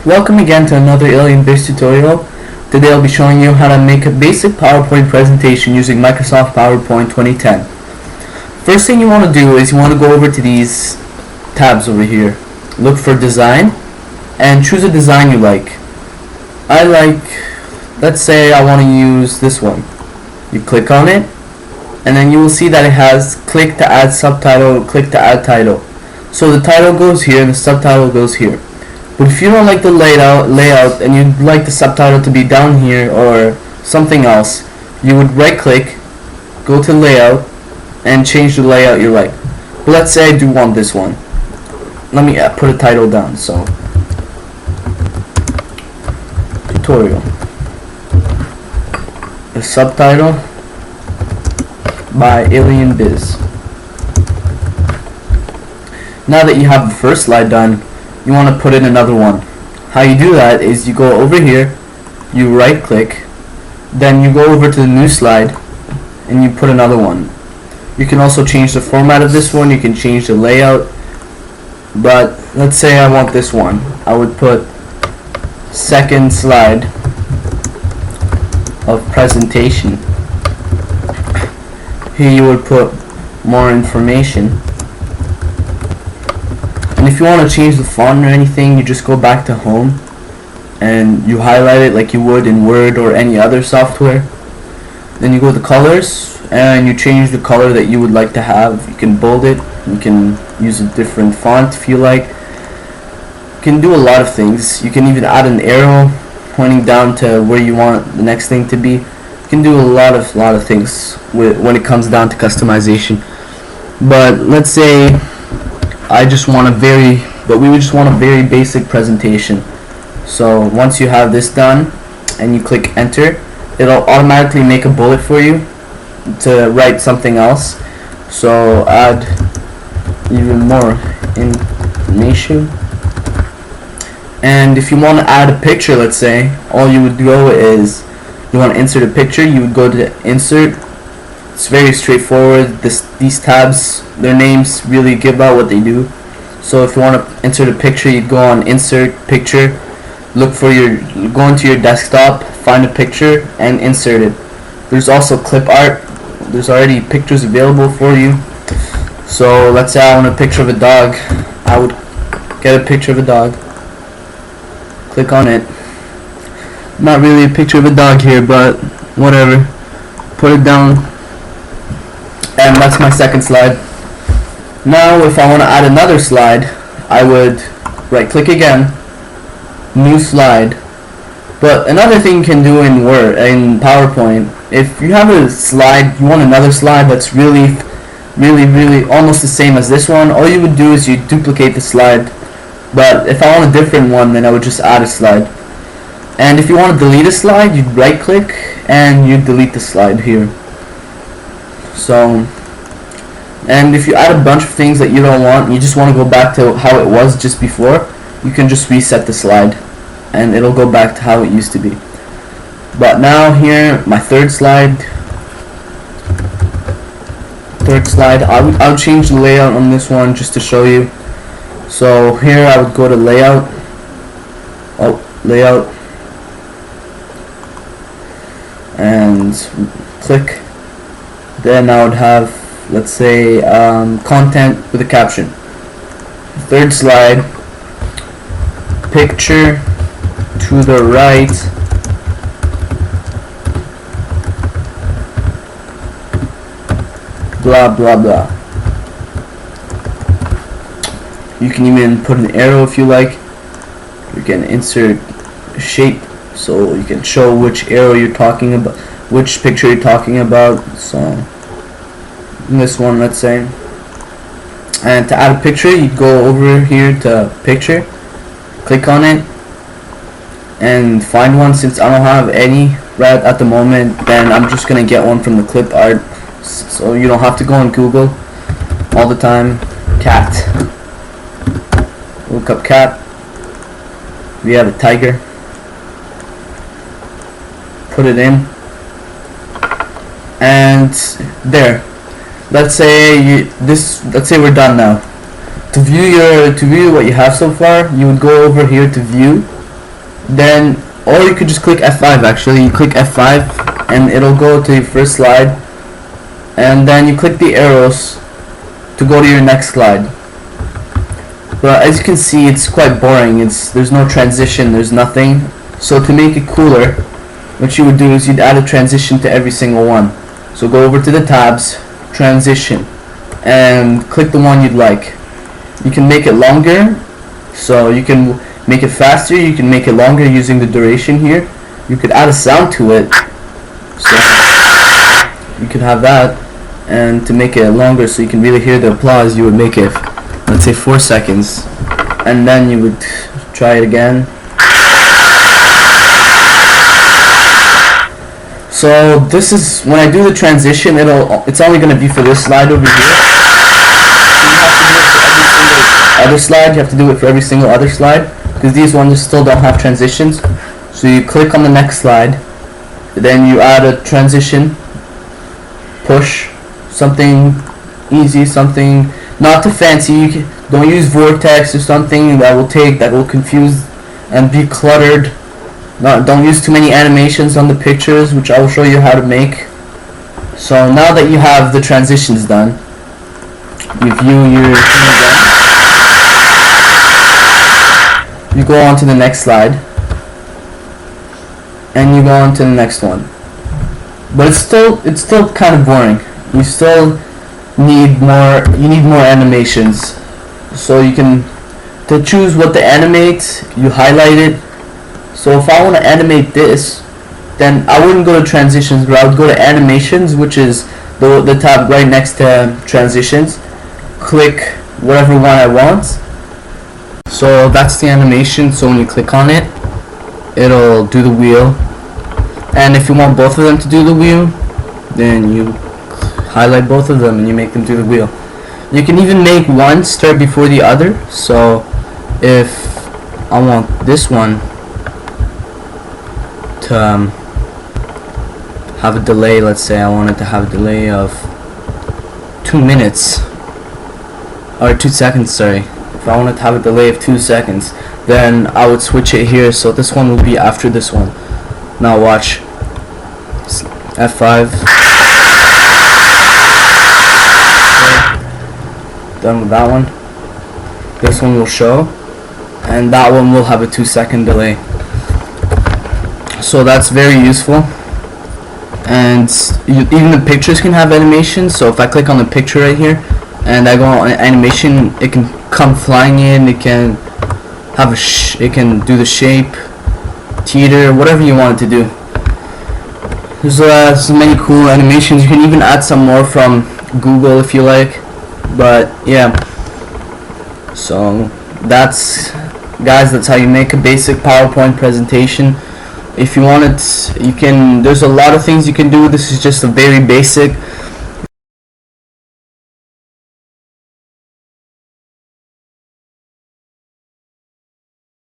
Welcome again to another Alien-based tutorial. Today I'll be showing you how to make a basic PowerPoint presentation using Microsoft PowerPoint 2010. First thing you want to do is you want to go over to these tabs over here. Look for design and choose a design you like. Let's say I want to use this one. You click on it and then you will see that it has click to add subtitle, click to add title. So the title goes here and the subtitle goes here. But if you don't like the layout and you'd like the subtitle to be down here or something else, you would right click, go to layout, and change the layout you like. But let's say I do want this one. Let me put a title down. So, tutorial. The subtitle by Alien Biz. Now that you have the first slide done, you want to put in another one. How you do that is you go over here, you right click, then you go over to the new slide and you put another one. You can also change the format of this one, you can change the layout, but let's say I want this one. I would put second slide of presentation. Here you would put more information. And if you want to change the font or anything, you just go back to home and you highlight it like you would in Word or any other software. Then you go to colors and you change the color that you would like to have. You can bold it, you can use a different font if you like. You can do a lot of things. You can even add an arrow pointing down to where you want the next thing to be. You can do a lot of things when it comes down to customization. But let's say we just want a very basic presentation. So once you have this done and you click enter, it'll automatically make a bullet for you to write something else. So add even more information. And if you want to add a picture, let's say, all you would go is you want to insert a picture, you would go to insert. It's very straightforward. These tabs, their names really give out what they do. So if you want to insert a picture, you go on insert picture, go into your desktop, find a picture and insert it. There's also clip art. There's already pictures available for you. So let's say I want a picture of a dog. I would get a picture of a dog, click on it. Not really a picture of a dog here, but whatever. Put it down. And that's my second slide. Now if I want to add another slide, I would right click again, new slide. But another thing you can do in PowerPoint, if you have a slide, you want another slide that's really almost the same as this one, all you would do is you duplicate the slide. But if I want a different one, then I would just add a slide. And if you want to delete a slide, you'd right click and you delete the slide here. So, and if you add a bunch of things that you don't want, and you just want to go back to how it was just before, you can just reset the slide and it'll go back to how it used to be. But now here, my third slide, I'll change the layout on this one just to show you. So here I would go to layout, and click. Then I would have, let's say, content with a caption. Third slide, picture to the right, blah blah blah. You can even put an arrow if you like. You can insert a shape so you can show which arrow you're talking about, which picture you're talking about. So this one, let's say. And to add a picture, you go over here to picture, click on it and find one. Since I don't have any right at the moment, then I'm just gonna get one from the clip art, so you don't have to go on Google all the time. Cat, look up cat. We have a tiger, put it in, and there. Let's say we're done now. To view what you have so far, you would go over here to view, then, or you could just click F5. Actually, you click F5 and it'll go to your first slide, and then you click the arrows to go to your next slide. But as you can see, it's quite boring. There's no transition, there's nothing. So to make it cooler, what you would do is you'd add a transition to every single one. So go over to the tabs, transition, and click the one you'd like. You can make it longer, so you can make it faster, you can make it longer using the duration here. You could add a sound to it, so you could have that. And to make it longer so you can really hear the applause, you would make it, let's say, 4 seconds, and then you would try it again. So this is, when I do the transition, it's only going to be for this slide over here. So you have to do it for every single other slide. You have to do it for every single other slide, because these ones still don't have transitions. So you click on the next slide, then you add a transition, push, something easy, something not too fancy. Don't use vortex or something that will confuse and be cluttered. Don't use too many animations on the pictures, which I will show you how to make. So now that you have the transitions done, you view your thing again. You go on to the next slide, and you go on to the next one. But it's still kind of boring. You still need more. You need more animations. So you can, to choose what to animate, you highlight it. So if I want to animate this, then I wouldn't go to transitions, but I would go to animations, which is the tab right next to transitions. Click whatever one I want. So that's the animation. So when you click on it, it'll do the wheel. And if you want both of them to do the wheel, then you highlight both of them and you make them do the wheel. You can even make one start before the other. So if I want this one to have a delay, let's say I wanted to have a delay of 2 minutes or 2 seconds, sorry. If I wanted to have a delay of 2 seconds, then I would switch it here, so this one will be after this one. Now watch. F5. Okay. Done with that one. This one will show, and that one will have a 2-second delay. So that's very useful. And even the pictures can have animations. So if I click on the picture right here and I go on animation, it can come flying in. It can have it can do the shape, teeter, whatever you want it to do. There's so many cool animations. You can even add some more from Google if you like. But yeah, so that's, guys, that's how you make a basic PowerPoint presentation. If you want it, you can. There's a lot of things you can do. This is just a very basic.